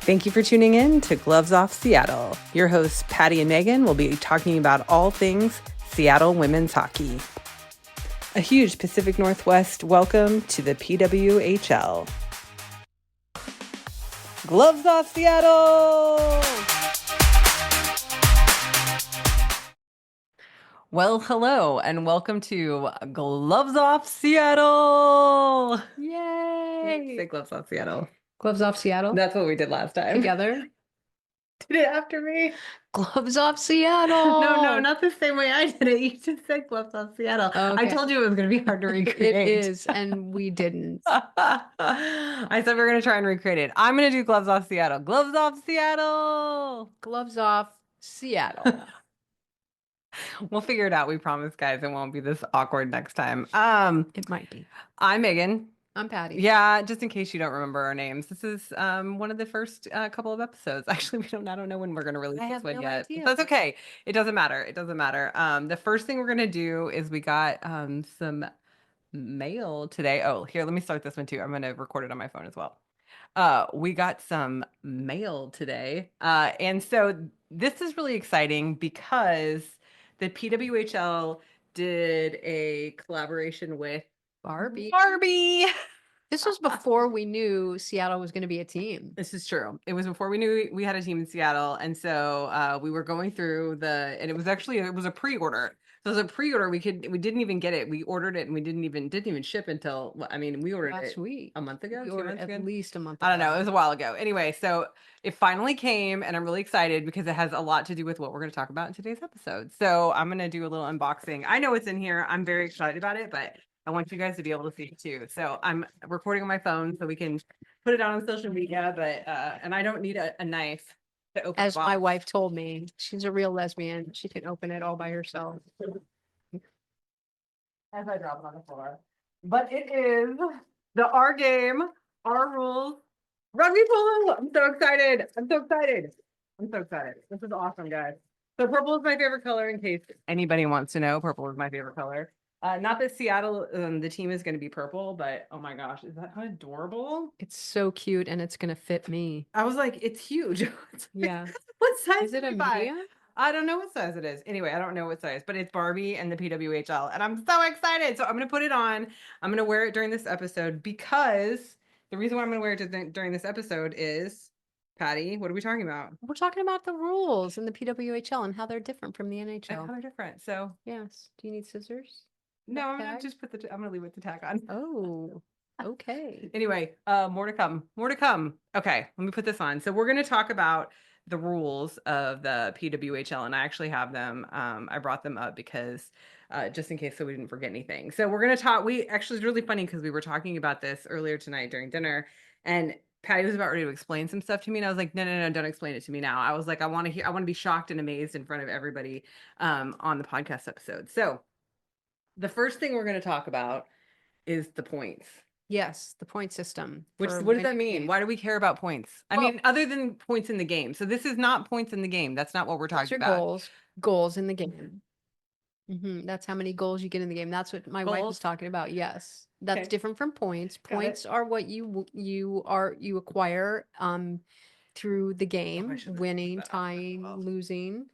Thank you for tuning in to Gloves Off Seattle. Your hosts, Patti and Meagan, will be talking about all things Seattle women's hockey. A huge Pacific Northwest welcome to the PWHL. Gloves Off Seattle! Well, hello, and welcome to Gloves Off Seattle! Yay! Say Gloves Off Seattle. Gloves off Seattle. That's what we did last time. Together. Did it after me? Gloves off Seattle. No, not the same way I did it. You just said Gloves Off Seattle. Okay. I told you it was going to be hard to recreate. It is, and we didn't. I said we were going to try and recreate it. I'm going to do Gloves Off Seattle. Gloves Off Seattle. Gloves off Seattle. We'll figure it out. We promise, guys. It won't be this awkward next time. It might be. I'm Meagan. I'm Patti. Yeah, just in case you don't remember our names, this is one of the first couple of episodes. Actually, I don't know when we're going to release this one yet. idea. That's okay. It doesn't matter. It doesn't matter. The first thing we're going to do is we got some mail today. Oh, here, let me start this one too. I'm going to record it on my phone as well. We got some mail today. And so this is really exciting because the PWHL did a collaboration with Barbie. This was before we knew Seattle was going to be a team. This is true. It was before we knew we had a team in Seattle. And so we were going through and it was a pre-order. So it was a pre-order. We didn't even get it. We ordered it and we didn't even ship until, we ordered Last it week. a month ago. We 2 ordered months ago? at least a month ago. I don't know. It was a while ago. Anyway, so it finally came and I'm really excited because it has a lot to do with what we're going to talk about in today's episode. So I'm going to do a little unboxing. I know what's in here. I'm very excited about it, but I want you guys to be able to see it too. So I'm recording on my phone so we can put it out on social media, but and I don't need a knife to open As the my box. wife told me, she's a real lesbian. She can open it all by herself. As I drop it on the floor. But it is our game, our rules, rugby polo. I'm so excited. This is awesome, guys. So purple is my favorite color in case anybody wants to know. Purple is my favorite color. Not that Seattle, the team is going to be purple, but oh my gosh, is that adorable? It's so cute and it's going to fit me. I was like, it's huge. Yeah. What size Is it did a you buy? medium? I don't know what size it is. Anyway, I don't know what size, but it's Barbie and the PWHL, and I'm so excited. So I'm going to put it on. I'm going to wear it during this episode because the reason why I'm going to wear it during this episode is, Patti, what are we talking about? We're talking about the rules in the PWHL and how they're different from the And how NHL. they're different. So Yes. Do you need scissors? no, I'm going Tag? to just I'm going to leave it the tag on. Oh, okay. Anyway, more to come. Okay, let me put this on. So we're going to talk about the rules of the PWHL, and I actually have them. I brought them up because just in case so we didn't forget anything. So we're going to talk. It's really funny because we were talking about this earlier tonight during dinner, and Patti was about ready to explain some stuff to me, and I was like, no, don't explain it to me now. I was like, I want to be shocked and amazed in front of everybody on the podcast episode. So the first thing we're going to talk about is the points. Yes, the point system. What for does that winning mean? games. Why do we care about points? I Well- mean, other than points in the game. So this is not points in the game. That's not what we're Those talking are about. goals in the game. That's how many goals you get in the game. That's what my wife Goals? was talking about. Yes, that's Okay. different from points. Got it. Points are what you acquire through the game, should've winning, put that on as tying, well. losing.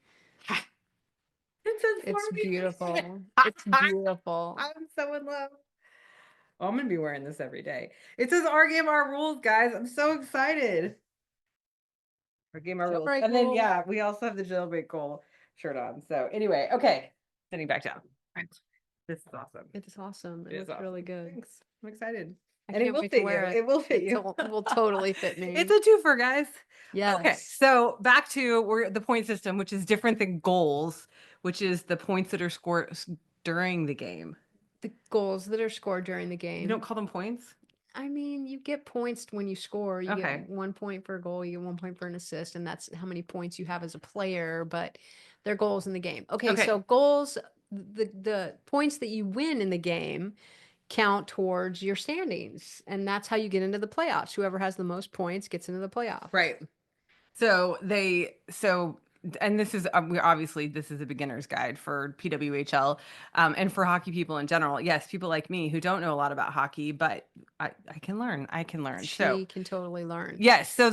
It says It's Barbie. beautiful. It's beautiful. I'm so in love. Oh, I'm gonna be wearing this every day. It says our game, our rules, guys. I'm so excited. Our game, our rules. Jailbreak And then rules. yeah, we also have the jailbreak goal shirt on. So anyway, okay. Sitting back down. This is awesome. It's awesome. It It is looks awesome. really good. Thanks. I'm excited. I And it can't will wait fit to wear you. it. It will fit you. It will totally fit me. It's a twofer, guys. Yes. Okay, so back to the point system, which is different than goals, which is the points that are scored during the game. The goals that are scored during the game. You don't call them points? I mean, you get points when you score. You Okay. get 1 point for a goal, you get 1 point for an assist, and that's how many points you have as a player, but they're goals in the game. Okay, Okay. so goals, the points that you win in the game count towards your standings, and that's how you get into the playoffs. Whoever has the most points gets into the playoffs. Right. So and this is we obviously this is a beginner's guide for PWHL, and for hockey people in general. Yes, people like me who don't know a lot about hockey, but I can learn. I can learn. So She can totally learn. yes, So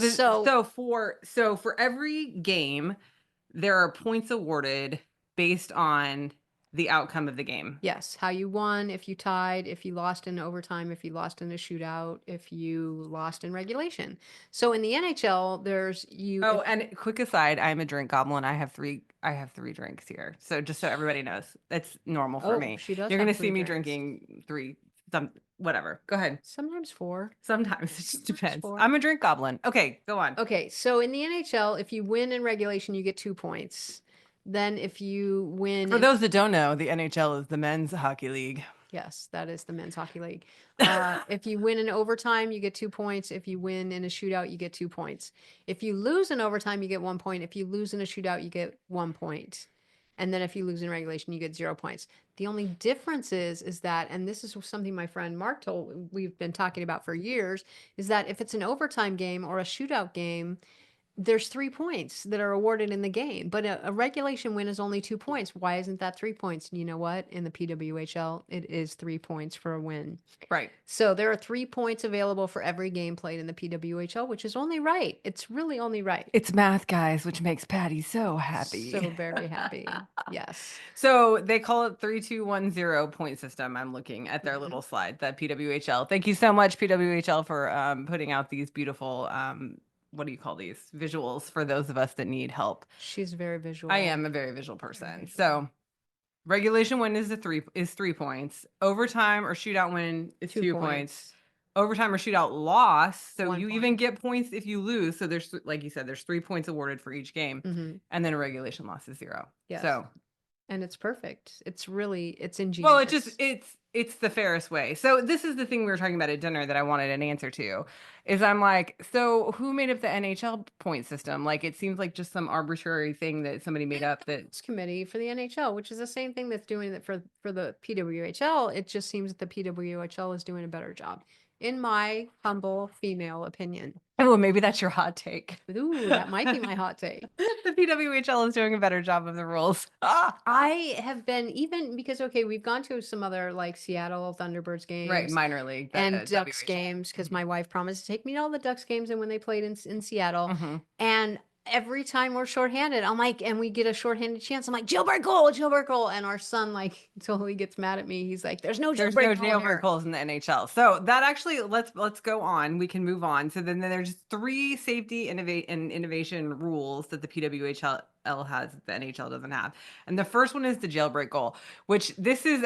so for every game, there are points awarded based on the outcome of the game. yes, how you won, if you tied, if you lost in overtime, if you lost in a shootout, if you lost in regulation. So in the NHL, there's you Oh, if and quick aside, I'm a drink goblin. I have three drinks here. So just so everybody knows, that's normal for oh, me. she does You're have gonna see three me drinks. drinking three, some whatever. Go ahead. Sometimes four. Sometimes it just Sometimes depends. four. I'm a drink goblin. Okay, go on. Okay, so in the NHL, if you win in regulation, you get 2 points. Then if you win For in those that don't know, the NHL is the men's hockey league. yes, that is the men's hockey league. If you win in overtime, you get 2 points. If you win in a shootout, you get 2 points. If you lose in overtime, you get 1 point. If you lose in a shootout, you get 1 point. And then if you lose in regulation, you get 0 points. The only difference is that, and this is something my friend Mark told, we've been talking about for years, is that if it's an overtime game or a shootout game, there's 3 points that are awarded in the game, but a regulation win is only 2 points. Why isn't that 3 points? You know what? In the PWHL, it is 3 points for a win. Right. So there are 3 points available for every game played in the PWHL, which is only right. It's really only right. It's math, guys, which makes Patty so So happy. very happy. Yes. So they call it 3210 point system. I'm looking at their Mhm. little slide, the PWHL. Thank you so much, PWHL, for putting out these beautiful what do you call these visuals for those of us that need help. She's very I visual. am a very visual Very person. visual. So regulation win is 3 points. Overtime or shootout win is Two 2 points. points. Overtime or shootout loss. So One you even point. get points if you lose. So there's like you said, there's 3 points awarded for each game, Hmm. and then a regulation loss is zero. Yes. So And it's perfect. It's really, it's well, ingenious. it's the fairest way. So this is the thing we were talking about at dinner that I wanted an answer to, is I'm like, so who made up the NHL point system? Like it seems like just some arbitrary thing that somebody made up that Committee for the NHL, which is the same thing that's doing it for the PWHL. It just seems that the PWHL is doing a better job, in my humble female opinion. oh, maybe that's your hot take. Ooh, that might be my hot take. The PWHL is doing a better job of the rules. I have been even because okay, we've gone to some other like Seattle Thunderbirds Right, games minor league, and the Ducks WHL. games because my wife promised to take me to all the Ducks games and when they played in Seattle. Hmm. And every time we're shorthanded, I'm like, and we get a shorthanded chance, I'm like, jailbreak goal. And our son like totally gets mad at me. He's like, there's no There's no jailbreak goal jailbreak here. goals in the NHL. So that actually let's go on. We can move on. So then there's three safety innovate and innovation rules that the PWHL has that the NHL doesn't have. And the first one is the jailbreak goal, which this is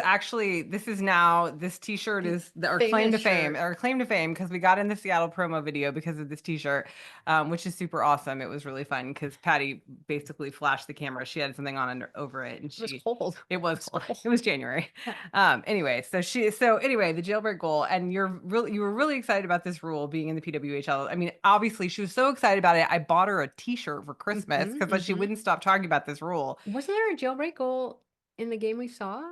now this t-shirt is our claim Famous to fame, shirt. our claim to fame because we got in the Seattle promo video because of this t-shirt, which is super awesome. It was really fun because Patty basically flashed the camera. She had something on over it and It was she cold. it It was was cold. cold. It was January. Anyway, so anyway, the jailbreak goal, and you were really excited about this rule being in the PWHL. I mean, obviously she was so excited about it. I bought her a t-shirt for Christmas Hmm. because she Hmm. wouldn't stop talking about this rule. Wasn't there a jailbreak goal in the game we saw?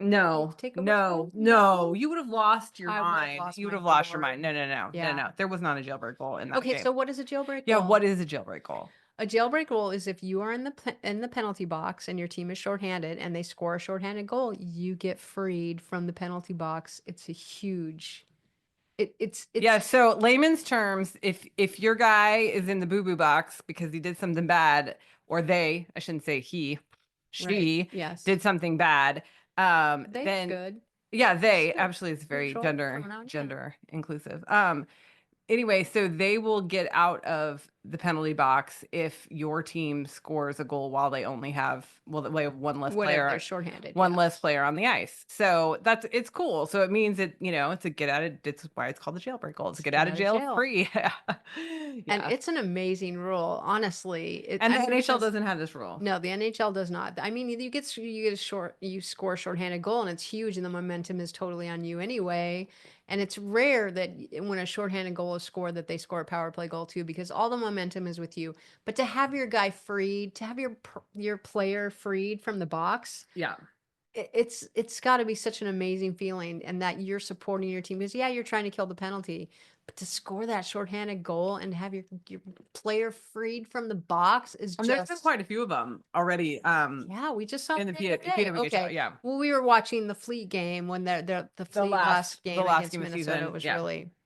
No, Takeover no, School? no. No. You would have lost your I would have mind. lost You would my have lost your gourd. mind. No, no, no, no, Yeah. no. There was not a jailbreak goal in that Okay, game. so what is a jailbreak Yeah, goal? what is a jailbreak goal? A jailbreak goal is if you are in the penalty box and your team is shorthanded and they score a shorthanded goal, you get freed from the penalty box. It's a huge Yeah, it's so layman's terms, if your guy is in the boo-boo box because he did something bad, or they, I shouldn't say he, right. she Yes. did something bad, They's then good. yeah, It's they good. actually is very Neutral pronoun, yeah. gender inclusive. Anyway, so they will get out of the penalty box if your team scores a goal while they only have they have Whatever, they're shorthanded. one less Yes. player on the ice. So it's cool. So it means that, it's a get out of it's why it's called the jailbreak goal. It's a Let's get get out of out of jail jail. free. And Yeah. it's an amazing rule, honestly. And I the mean, NHL because doesn't have this rule. no, the NHL does not. I mean, you get a you score a shorthanded goal and it's huge and the momentum is totally on you anyway. And it's rare that when a shorthanded goal is scored that they score a power play goal too because all the momentum is with you. But to have your guy freed, to have your player freed from the box, Yeah. it's got to be such an amazing feeling and that you're supporting your team because yeah, you're trying to kill the penalty, But to score that shorthanded goal and have your player freed from the box is And there's been just, quite a few of them already, yeah, we just saw in it the the other day. PWHL, Okay. yeah. Well, we were watching the Fleet game when the Fleet last The game last against game of the Minnesota season, yeah.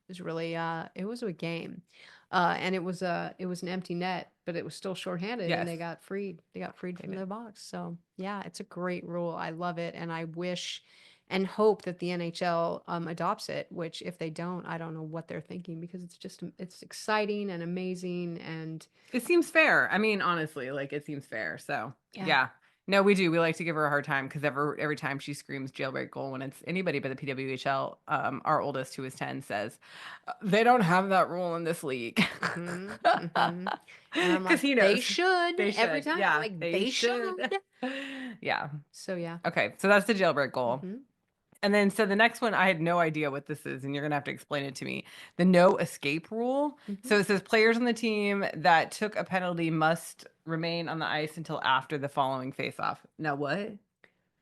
was really it was a game. And it was an empty net, but it was still shorthanded and Yes. they got freed. They got freed They from did. the box. So yeah, it's a great rule. I love it. And I wish and hope that the NHL adopts it, which if they don't, I don't know what they're thinking because it's just, it's exciting and amazing. And It seems fair. I mean, honestly, like it seems fair. So yeah. yeah. No, we do. We like to give her a hard time because every time she screams jailbreak goal when it's anybody but the PWHL, our oldest who is 10 says, they don't have that rule in this league. Mm-hmm, mm-hmm. And I'm Because like, he they knows. should They every should. time. I'm Yeah, like, they they should. should. Yeah. So yeah. Okay. So that's the jailbreak goal. Mm-hmm, And then, so the next one, I had no idea what this is, and you're gonna have to explain it to me. The no escape rule. mm-hmm. So it says players on the team that took a penalty must remain on the ice until after the following face-off. Now, what?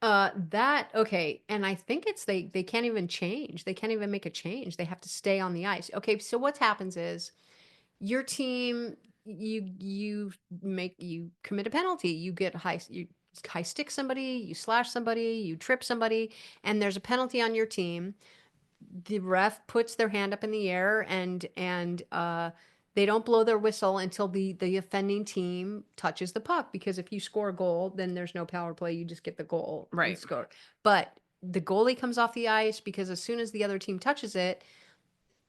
That okay, and I think it's they can't even change. They can't even make a change. They have to stay on the ice. Okay, so what happens is your team you commit a penalty. You get you high stick somebody, you slash somebody, you trip somebody, and there's a penalty on your team. The ref puts their hand up in the air and they don't blow their whistle until the offending team touches the puck because if you score a goal then there's no power play, you just get the goal and Right. score. But the goalie comes off the ice because as soon as the other team touches it,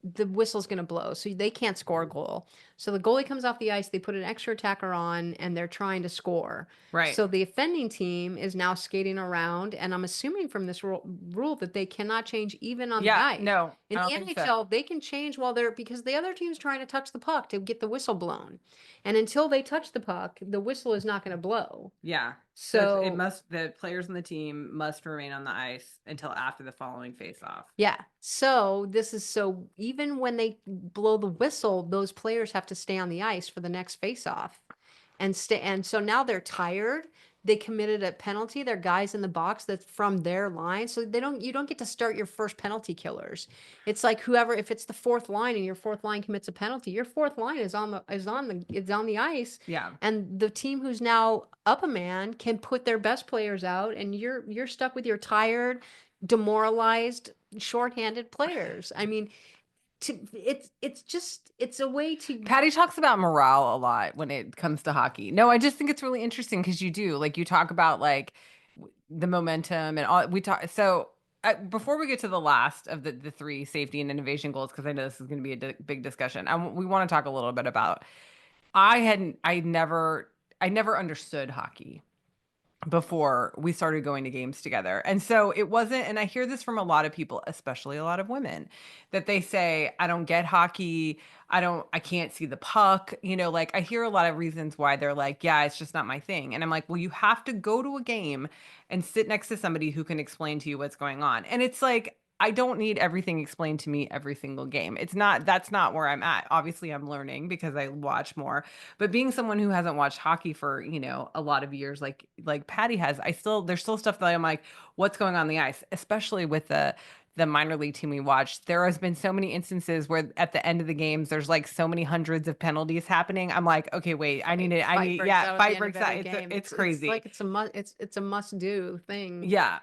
the whistle's going to blow, so they can't score a goal. So the goalie comes off the ice, they put an extra attacker on, and they're trying to score. Right. So the offending team is now skating around, and I'm assuming from this rule that they cannot change even on the Yeah. ice. No, In I the don't think so. NHL, they can change while they're because the other team's trying to touch the puck to get the whistle blown, and until they touch the puck, the whistle is not going to blow. Yeah. So it So must, the players on the team must remain on the ice until after the following face-off. yeah. So this is so even when they blow the whistle, those players have to stay on the ice for the next face-off and stay. And so now they're tired. They committed a penalty. They're guys in the box that's from their line. So you don't get to start your first penalty killers. It's like whoever, if it's the fourth line and your fourth line commits a penalty, your fourth line is on the ice. Yeah. And the team who's now up a man can put their best players out and you're stuck with your tired, demoralized, shorthanded players. I mean, it's just it's a way to Patty talks about morale a lot when it comes to hockey. No, I just think it's really interesting because you do, like, you talk about like the momentum and all we talk. So before we get to the last of the three safety and innovation goals, because I know this is going to be a big discussion, we want to talk a little bit about. I never understood hockey before we started going to games together. And so it wasn't, and I hear this from a lot of people, especially a lot of women, that they say, I don't get hockey. I can't see the puck. You know, like I hear a lot of reasons why they're like, yeah, it's just not my thing. And I'm like, well, you have to go to a game and sit next to somebody who can explain to you what's going on. And it's like, I don't need everything explained to me every single game. That's not where I'm at. Obviously, I'm learning because I watch more, but being someone who hasn't watched hockey for, a lot of years, like Patty has, there's still stuff that I'm like, what's going on the ice, especially with the minor league team we watched. There has been so many instances where at the end of the games, there's like so many hundreds of penalties happening. I'm like, okay, wait, yeah, fight fight breaks breaks out out. of the game. It's It's crazy. like it's a must do thing. Yeah.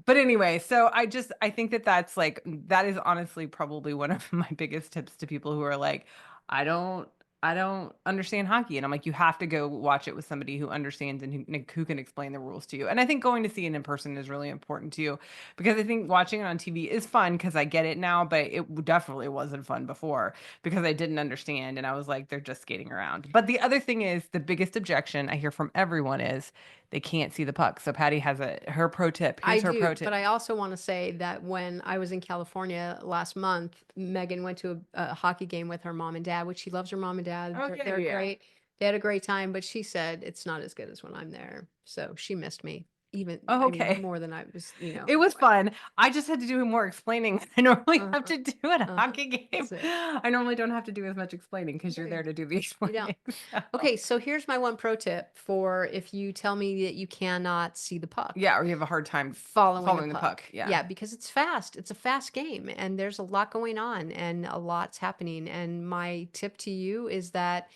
But anyway, so I think that that is honestly probably one of my biggest tips to people who are like, I don't I don't understand hockey. And I'm like, you have to go watch it with somebody who understands and who can explain the rules to you. And I think going to see it in person is really important too, because I think watching it on TV is fun because I get it now, but it definitely wasn't fun before because I didn't understand. And I was like, they're just skating around. But the other thing is the biggest objection I hear from everyone is they can't see the puck. So Patty has her pro tip. I Here's her pro do, but tip. I also want to say that when I was in California last month, Megan went to a hockey game with her mom and dad, which she loves her mom and dad. Okay, They're yeah. great. They had a great time, but she said it's not as good as when I'm there. So she missed me. even, Oh, I mean, okay. more than I was, It was fun. I just had to do more explaining than I normally have uh-huh, to do at a uh-huh. hockey game. That's it. I normally don't have to do as much explaining because you're No, there to do the you don't. explaining. So. Okay, so here's my one pro tip for if you tell me that you cannot see the puck. Yeah, or you have a hard time Following the following the puck. puck. Yeah. Yeah, because it's fast. It's a fast game and there's a lot going on and a lot's happening. And my tip to you is that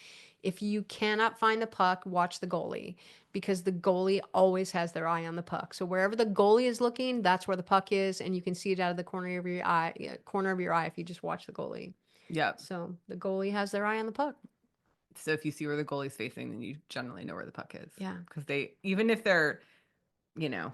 if you cannot find the puck, watch the goalie because the goalie always has their eye on the puck. So wherever the goalie is looking, that's where the puck is and you can see it out of the corner of your eye, if you just watch the goalie. Yep. So the goalie has their eye on the puck. So if you see where the goalie's facing, then you generally know where the puck is. Yeah. Because they, even if they're, you know,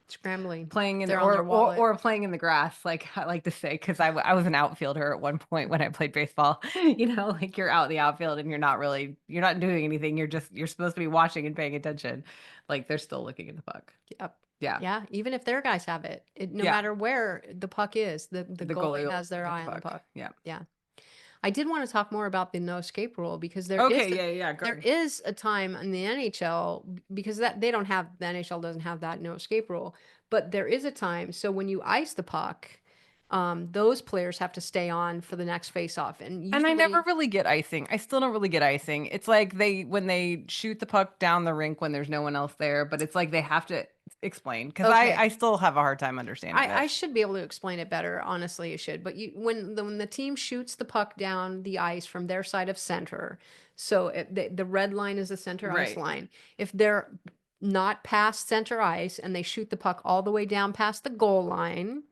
Scrambling. playing in They're on their wallet. or playing in the grass, like I like to say, because I was an outfielder at one point when I played baseball. Like you're out in the outfield and you're not doing anything. You're supposed to be watching and paying attention. Like they're still looking at the puck. Yep. Yeah. Yeah, even if their guys have it, no Yeah. matter where the puck is, the The goalie goalie will has their look at eye the on the puck. puck. Yeah. Yeah. I did want to talk more about the no escape rule because Okay. Yeah. Yeah. there Good. is a time in the NHL because that they don't have the NHL doesn't have that no escape rule, but there is a time. So when you ice the puck, those players have to stay on for the next face off, and And I never usually, really get icing. I still don't really get icing. It's like when they shoot the puck down the rink when there's no one else there, but it's like they have to explain because okay. I still have a hard time understanding I this. should be able to explain it better. Honestly, you should. But when the team shoots the puck down the ice from their side of center, so the red line is the center ice Right. line. If they're not past center ice and they shoot the puck all the way down past the goal line,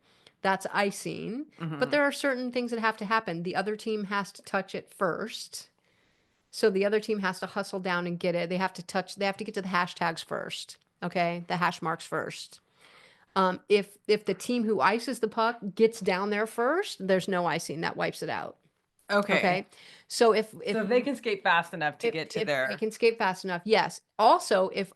that's icing. But Hmm. there are certain things that have to happen. The other team has to touch it first. So the other team has to hustle down and get it. They have to get to the hashtags first. Okay, the hash marks first. If the team who ices the puck gets down there first, there's no icing that wipes it out. Okay. Okay, so if So if they can skate fast enough to get to if they their can skate fast enough, yes. Also, if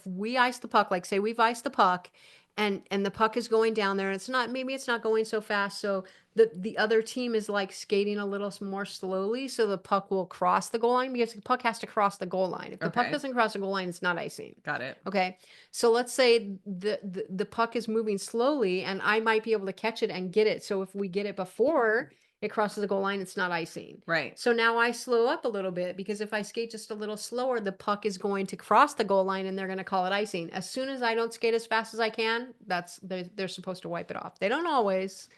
we ice the puck, like say we've iced the puck, and the puck is going down there, and it's not going so fast, so the other team is like skating a little more slowly, so the puck will cross the goal line because the puck has to cross the goal line. If the puck okay, doesn't cross the goal line, it's not icing. got it. Okay. So let's say the puck is moving slowly and I might be able to catch it and get it. So if we get it before it crosses the goal line, it's not icing. Right. So now I slow up a little bit because if I skate just a little slower, the puck is going to cross the goal line and they're going to call it icing. As soon as I don't skate as fast as I can, they're supposed to wipe it off. They don't always.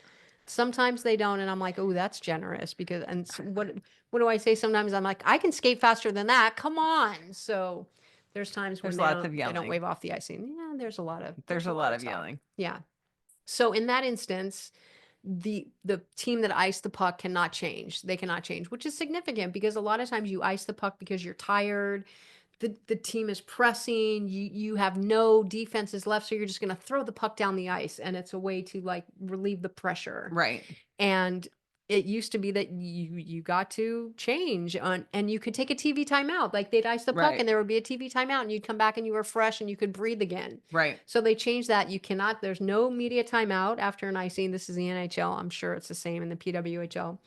Sometimes they don't, and I'm like, oh, that's generous because. And so what do I say? Sometimes I'm like, I can skate faster than that. Come on. So there's times when There's lots of they don't yelling. wave off the icing. Yeah, There's a lot there's a lot of of talk. yelling. Yeah. So in that instance, the team that iced the puck cannot change. They cannot change, which is significant because a lot of times you ice the puck because you're tired. The team is pressing. You have no defenses left, so you're just going to throw the puck down the ice, and it's a way to like relieve the pressure. Right. And it used to be that you got to change on and you could take a TV timeout. Like they'd ice the puck Right. and there would be a TV timeout and you'd come back and you were fresh and you could breathe again. Right. So they changed that. You cannot, there's no media timeout after an icing. This is the NHL. I'm sure it's the same in the PWHL.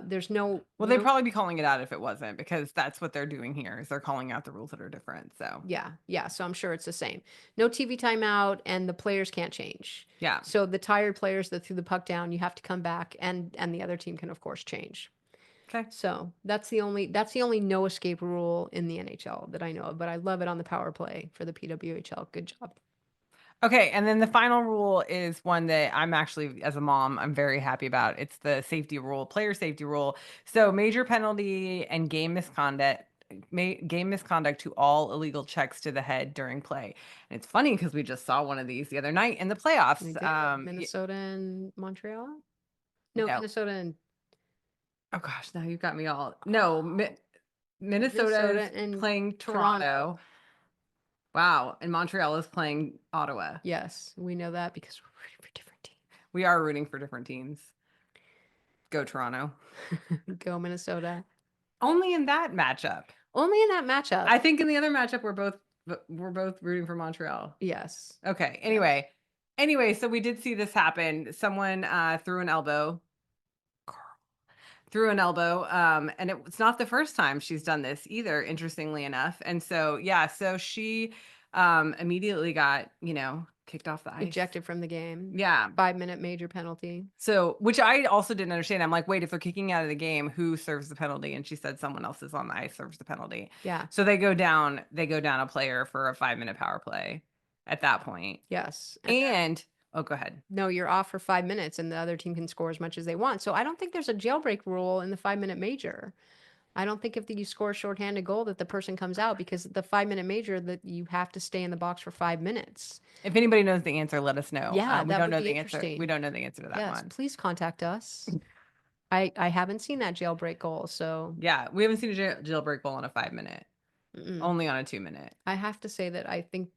There's Well, they'd probably be calling it out if it wasn't because that's what they're doing here is they're calling out the rules that are different. So yeah, yeah. So I'm sure it's the same. No TV timeout and the players can't change. yeah. So the tired players that threw the puck down, you have to come back and the other team can of course change. Okay. So that's the only no escape rule in the NHL that I know of, but I love it on the power play for the PWHL. Good job. Okay, and then the final rule is one that I'm actually, as a mom, I'm very happy about. It's the safety rule, player safety rule. So major penalty and game misconduct to all illegal checks to the head during play. And it's funny because we just saw one of these the other night in the We playoffs. did Minnesota and Montreal. No, No, Minnesota and oh gosh, now you've got me all. No, Minnesota is Minnesota and playing Toronto. Toronto. Wow, and Montreal is playing Ottawa. Yes, we know that because we're rooting for different We are rooting for different teams. Go Toronto. teams. Go Minnesota. Only in that matchup. Only in that matchup. I think in the other matchup we're both rooting for Montreal. Yes. Okay. Yes. Anyway, so we did see this happen. Someone threw an elbow. Threw an elbow. And it's not the first time she's done this either, interestingly enough. And so yeah, so she immediately got, kicked off the ice. Ejected from the game. Yeah. 5-minute major penalty. So, which I also didn't understand. I'm like, wait, if they're kicking out of the game, who serves the penalty? And she said someone else is on the ice serves the penalty. Yeah. So they go down a player for a 5-minute power play at that point. Yes. And oh, go ahead. No, you're off for 5 minutes and the other team can score as much as they want. So I don't think there's a jailbreak rule in the 5-minute major. I don't think if you score a shorthanded goal that the person comes out, because the 5-minute major that you have to stay in the box for 5 minutes. If anybody knows the answer, let us know. Yeah, We that don't would know be the answer. We interesting. don't know the answer to that Yes, one. please contact us. I haven't seen that jailbreak goal, so Yeah, we haven't seen a jailbreak goal on a 5-minute, mm-mm. only on a 2-minute. I have to say that I think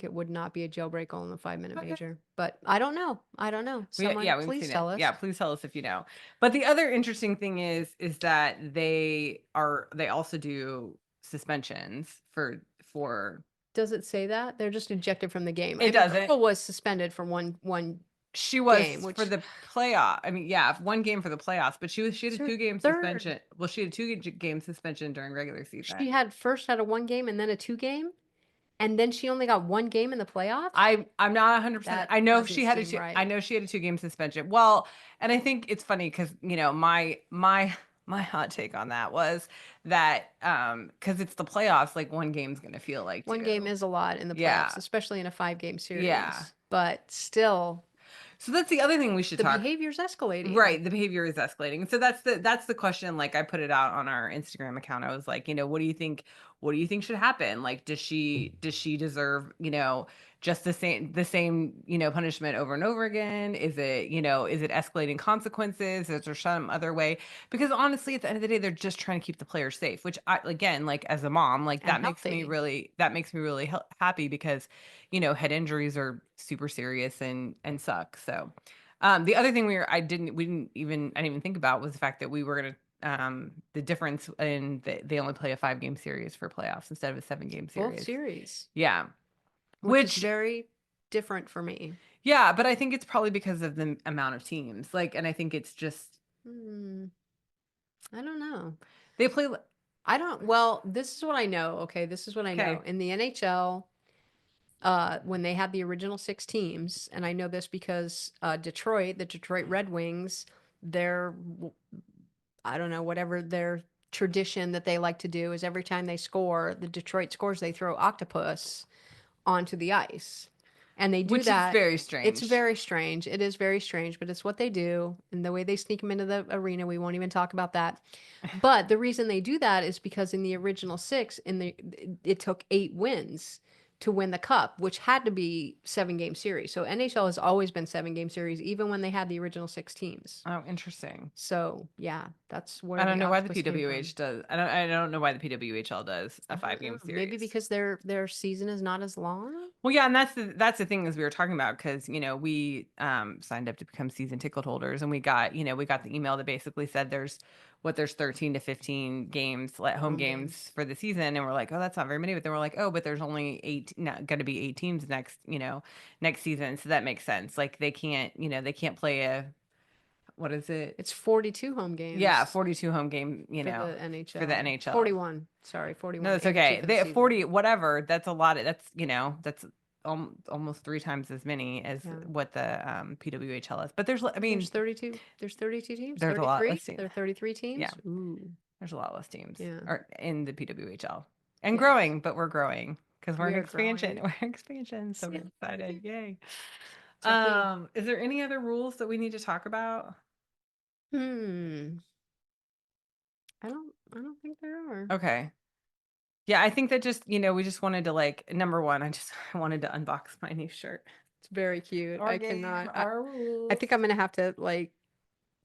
it would not be a jailbreak goal in the 5-minute Okay. major, but I don't know. I don't know. Someone Yeah, we haven't please seen it. tell Yeah, us. please tell us if you know. But the other interesting thing is that they also do suspensions for Does it say that? They're just ejected from the game. I it mean, doesn't. Pearl was suspended for one She game, was for which the playoff. I mean, yeah, one game for the playoffs, but she had is a her 2-game third. suspension. Well, she had a two-game suspension during regular She season. had first had a 1 game and then a 2 game, and then she only got 1 game in the playoffs? I'm not 100%. That I know doesn't she had a seem two, I right. know she had a 2-game suspension. Well, and I think it's funny because my hot take on that was that because it's the playoffs, like one game's gonna feel like 1 game two. is a lot in the playoffs, Yeah, especially in a 5-game yeah. series. But still, So that's the other thing we should the talk. behavior's escalating. Right, the behavior is escalating. So that's the question. Like I put it out on our Instagram account. I was like, what do you think should happen? Like does she deserve, just the same, punishment over and over again? Is it escalating consequences? Is there some other way? Because honestly, at the end of the day, they're just trying to keep the players safe, which I again, like as a mom, like And that healthy. makes me really happy because, head injuries are super serious and suck. So the other thing I didn't even think about was the fact that we were gonna the difference in they only play a 5-game series for playoffs instead of a 7-game Both series. series, Yeah. which is Which very different for me. yeah, but I think it's probably because of the amount of teams. Like, and I think it's just Hmm, I don't know. they play I don't, well, this is what I know. Okay, this is what I know. okay. In the NHL, when they had the original 6 teams, and I know this because the Detroit Red Wings, their, I don't know, whatever their tradition that they like to do is every time they score, the Detroit scores, they throw octopus onto the ice. And they do Which is that. very It's strange. very strange. It is very strange, but it's what they do. And the way they sneak them into the arena, we won't even talk about that. But the reason they do that is because in the original 6, it took 8 wins to win the cup, which had to be 7-game series. So NHL has always been 7-game series, even when they had the original 6 teams. Oh, interesting. So yeah, that's I where don't the know why the octopus came from. PWH does. I don't know why the PWHL does I a don't 5-game know. Maybe series. because their season is not as long. Well, yeah, and that's the thing as we were talking about because we signed up to become season ticket holders and we got the email that basically said there's 13 to 15 games like home Home games games. for the season and we're like, oh, that's not very many, but then we're like, oh, but there's only going to be 8 teams next season, so that makes sense. Like they can't play a what is it? It's 42 home Yeah, games 42 home game, for the for the NHL. NHL. 41. Sorry, No, 41. that's 82 okay. for the They have season. 40, whatever. That's a lot. That's almost 3 times as many as Yeah. what the PWHL is. But I There's mean, 32. There's 32 teams. there's a lot. 33. Let's see. There are 33 Yeah, teams. Ooh. there's a lot less teams Yeah. or in the PWHL and Yes. growing, but we're growing because we're We in are expansion. growing. We're in expansion, so we're Yeah. excited. Yay. Definitely. Is there any other rules that we need to talk about? Hmm. I don't think there are. Okay. Yeah, I think that just, we just wanted to number one, I wanted to unbox my new shirt. It's very cute. Our I game, cannot. our I rules. think I'm gonna have to Yeah.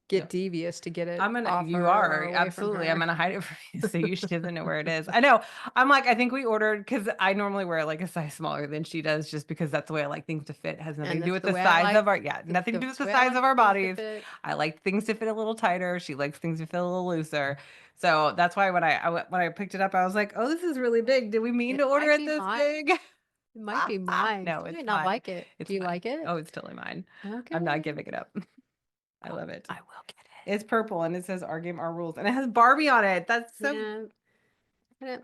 get devious to get it off You her or are away from absolutely. I'm her. gonna hide it from you so she doesn't know where it is. I know. I'm like, I think we ordered because I normally wear like a size smaller than she does, just because that's the way I like things to fit. It has nothing And to do that's with the the way I size like of nothing to do with that's the the way I size like of our things to bodies. fit. I like things to fit a little tighter. She likes things to fit a little looser. So that's why when I picked it up, I was like, oh, this is really big. Did we mean It to order might it be this mine. big? It might be mine. No, You it's might not mine. like it. It's Do you mine. like it? Oh, it's totally mine. I'm not Okay. giving it up. I love it. I will get it. It's purple and it says our game, our rules, and it has Barbie on it. That's so Yeah. Yeah.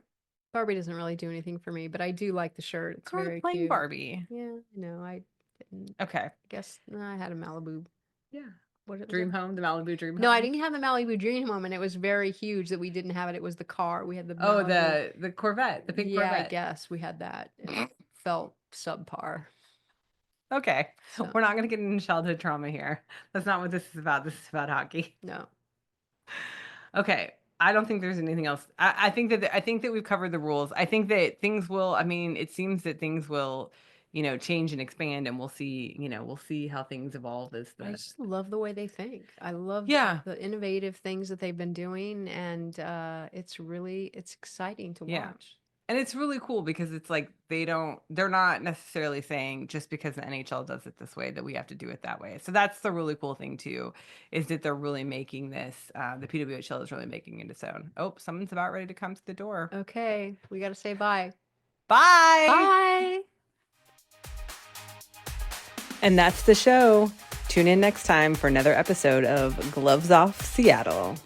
Barbie doesn't really do anything for me, but I do like the shirt. It's Girl, very playing cute. Barbie. Yeah, no, I didn't. Okay. I guess I had a Malibu. Yeah. What was Dream it? home, the Malibu Dream No, I Home. didn't have the Malibu Dream Home, and it was very huge that we didn't have it. It was the car. We had the Oh, Malibu. the Corvette, the pink Yeah, I Corvette. guess we had that. It felt subpar. Okay. So We're not going to get into childhood trauma here. That's not what this is about. This is about hockey. no. Okay. I don't think there's anything else. I think that we've covered the rules. I think that things will, I mean, it seems that things will, change and expand, and we'll see, we'll see how things evolve as I the just love the way they think. I love Yeah. the innovative things that they've been doing, and it's exciting to Yeah. watch. And it's really cool because it's like they're not necessarily saying just because the NHL does it this way that we have to do it that way. So that's the really cool thing too, is that they're really making this, the PWHL is really making it its own. Oh, someone's about ready to come to the door. Okay, we got to say bye. Bye. Bye. And that's the show. Tune in next time for another episode of Gloves Off Seattle.